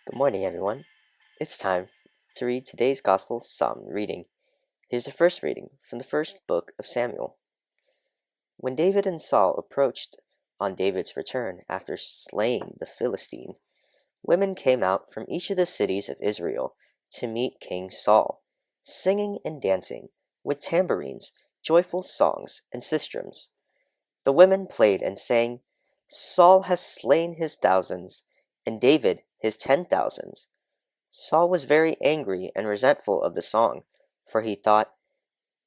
Good morning, everyone. It's time to read today's Gospel Psalm reading. Here's the first reading from the first book of Samuel. When David and Saul approached on David's return after slaying the Philistine, women came out from each of the cities of Israel to meet King Saul, singing and dancing with tambourines, joyful songs, and sistrums. The women played and sang, "Saul has slain his thousands, and David his 10,000s." Saul was very angry and resentful of the song, for he thought,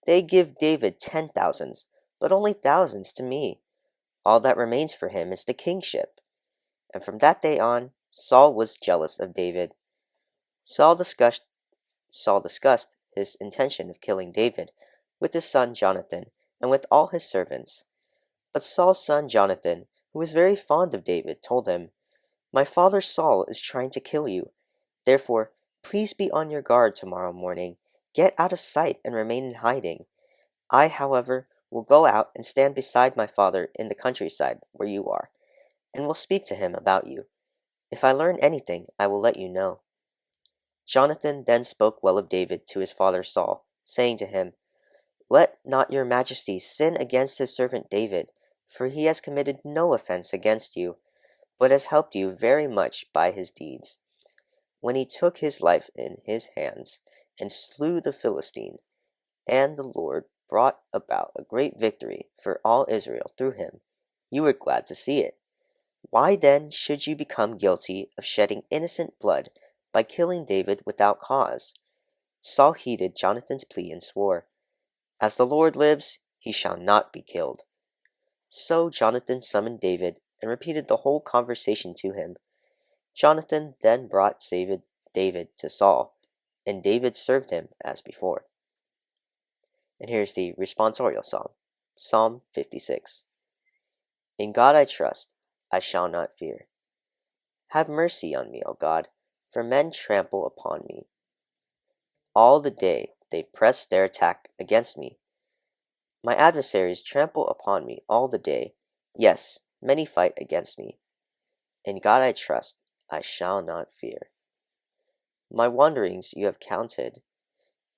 "They give David 10,000s, but only thousands to me. All that remains for him is the kingship." And from that day on, Saul was jealous of David. Saul discussed his intention of killing David with his son Jonathan and with all his servants. But Saul's son Jonathan, who was very fond of David, told him, "My father Saul is trying to kill you. Therefore, please be on your guard tomorrow morning. Get out of sight and remain in hiding. I, however, will go out and stand beside my father in the countryside where you are, and will speak to him about you. If I learn anything, I will let you know." Jonathan then spoke well of David to his father Saul, saying to him, "Let not your majesty sin against his servant David, for he has committed no offense against you, but has helped you very much by his deeds, when he took his life in his hands and slew the Philistine, and the Lord brought about a great victory for all Israel through him. You were glad to see it. Why then should you become guilty of shedding innocent blood by killing David without cause?" Saul heeded Jonathan's plea and swore, "As the Lord lives, he shall not be killed." So Jonathan summoned David and repeated the whole conversation to him. Jonathan then brought David to Saul, and David served him as before. And here's the responsorial psalm, Psalm 56. In God I trust, I shall not fear. Have mercy on me, O God, for men trample upon me. All the day they press their attack against me. My adversaries trample upon me all the day. Yes, many fight against me. In God I trust, I shall not fear. My wanderings you have counted.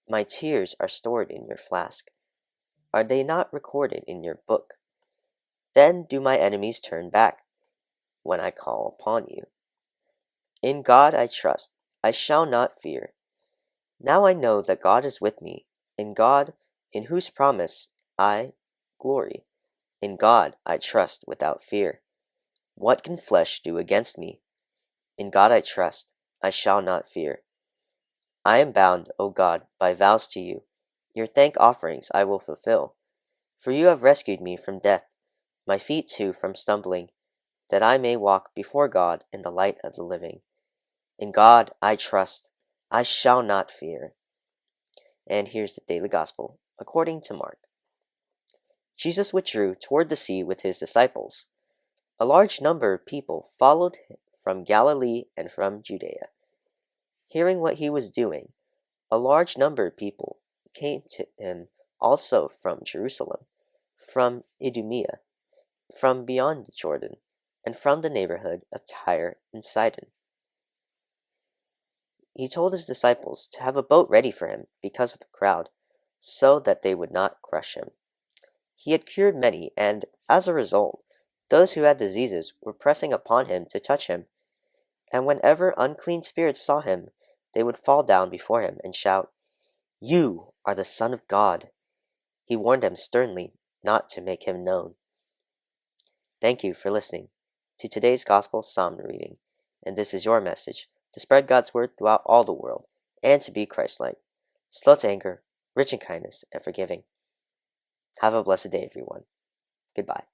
My tears are stored in your flask. Are they not recorded in your book? Then do my enemies turn back when I call upon you. In God I trust, I shall not fear. Now I know that God is with me, in God, in whose promise I glory. In God I trust without fear. What can flesh do against me? In God I trust, I shall not fear. I am bound, O God, by vows to you. Your thank offerings I will fulfill. For you have rescued me from death, my feet too from stumbling, that I may walk before God in the light of the living. In God I trust, I shall not fear. And here's the daily gospel, according to Mark. Jesus withdrew toward the sea with his disciples. A large number of people followed him from Galilee and from Judea. Hearing what he was doing, a large number of people came to him also from Jerusalem, from Idumea, from beyond the Jordan, and from the neighborhood of Tyre and Sidon. He told his disciples to have a boat ready for him because of the crowd, so that they would not crush him. He had cured many, and, as a result, those who had diseases were pressing upon him to touch him. And whenever unclean spirits saw him, they would fall down before him and shout, "You are the Son of God." He warned them sternly not to make him known. Thank you for listening to today's Gospel Psalm reading, and this is your message, to spread God's word throughout all the world, and to be Christ-like, slow to anger, rich in kindness and forgiving. Have a blessed day, everyone. Goodbye.